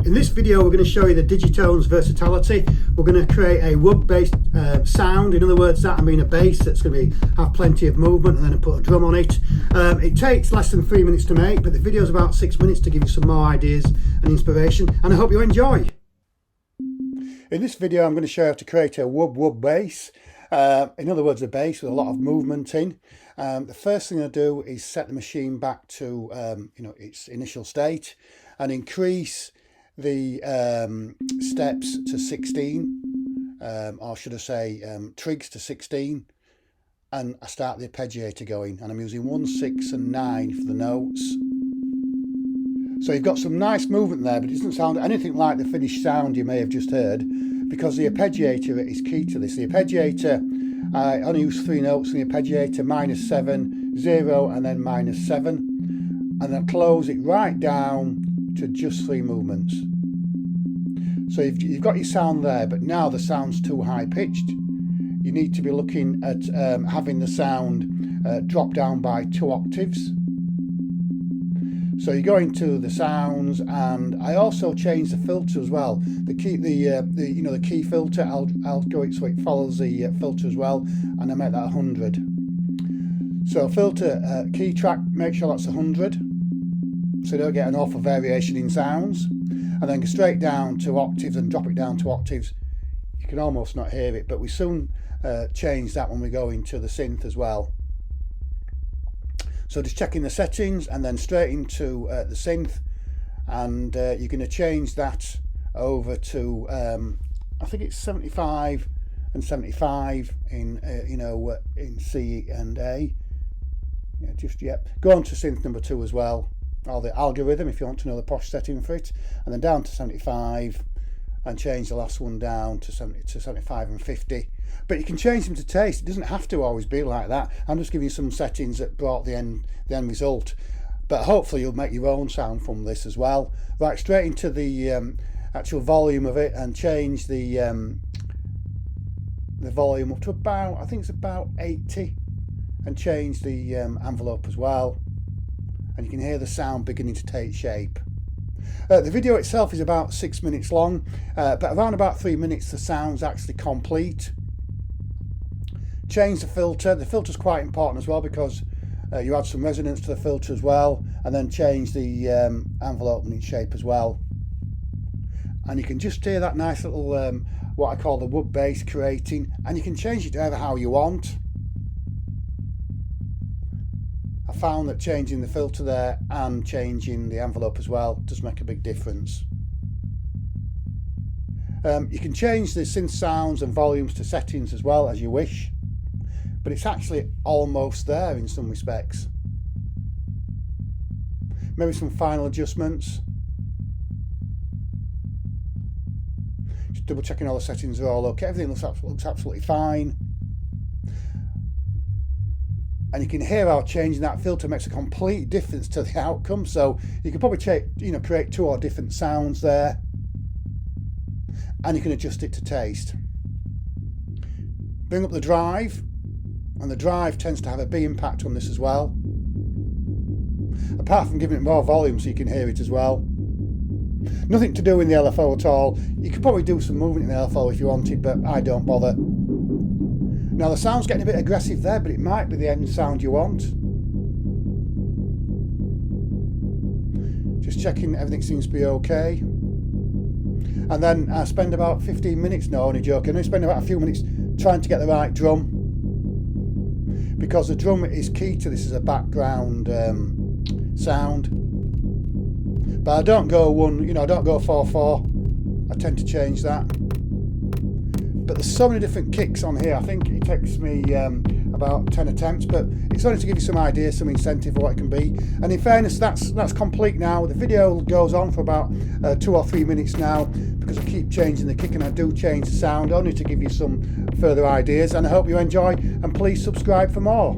In this video we're going to show you the Digitone's versatility. We're going to create a wood based sound. In other words, that I mean a bass that's going to have plenty of movement, and then put a drum on it. It takes less than 3 minutes to make, but the video is about 6 minutes to give you some more ideas and inspiration, and I hope you enjoy. In this video I'm going to show you how to create a wood bass. In other words, a bass with a lot of movement in. The first thing I do is set the machine back to its initial state and increase the steps to 16, or should I say trigs to 16, and I start the arpeggiator going, and I'm using 1, 6 and 9 for the notes. So you've got some nice movement there, but it doesn't sound anything like the finished sound you may have just heard, because the arpeggiator is key to this. The arpeggiator, I only use 3 notes in the arpeggiator: -7, 0 and then -7, and then close it right down to just 3 movements. So you've got your sound there, but now the sound's too high pitched. You need to be looking at having the sound drop down by 2 octaves. So you go into the sounds, and I also change the filter as well. The key filter, I'll go it so it follows the filter as well, and I make that 100. So filter key track, make sure that's 100, so you don't get an awful variation in sounds, and then go straight down to octaves and drop it down to octaves. You can almost not hear it, but we soon change that when we go into the synth as well. So just checking the settings and then straight into the synth, and you're going to change that over to I think it's 75 and 75 in in C and A. Go on to synth number 2 as well, or the algorithm if you want to know the posh setting for it, and then down to 75, and change the last one down to 75 and 50. But you can change them to taste. It doesn't have to always be like that. I'm just giving you some settings that brought the end result, but hopefully you'll make your own sound from this as well. Right, straight into the actual volume of it, and change the volume up to about, I think it's about 80, and change the envelope as well, and you can hear the sound beginning to take shape. The video itself is about 6 minutes long, but around about 3 minutes the sound's actually complete. Change the filter. The filter's quite important as well, because you add some resonance to the filter as well, and then change the envelope in shape as well. And you can just hear that nice little what I call the wood bass creating, and you can change it to how you want. I found that changing the filter there and changing the envelope as well does make a big difference. You can change the synth sounds and volumes to settings as well as you wish, but it's actually almost there in some respects. Maybe some final adjustments. Just double checking all the settings are all okay. Everything looks absolutely fine. And you can hear how changing that filter makes a complete difference to the outcome. So you can probably create 2 or different sounds there, and you can adjust it to taste. Bring up the drive, and the drive tends to have a big impact on this as well, apart from giving it more volume so you can hear it as well. Nothing to do in the LFO at all. You could probably do some movement in the LFO if you wanted, but I don't bother. Now the sound's getting a bit aggressive there, but it might be the end sound you want. Just checking everything seems to be okay. And then I spend about 15 minutes, no, only joking, I spend about a few minutes trying to get the right drum, because the drum is key to this as a background sound. But I don't go I don't go 4/4. I tend to change that. But there's so many different kicks on here. I think it takes me about 10 attempts, but it's only to give you some ideas, some incentive of what it can be. And in fairness, that's complete now. The video goes on for about 2 or 3 minutes now, because I keep changing the kick, and I do change the sound only to give you some further ideas. And I hope you enjoy, and please subscribe for more.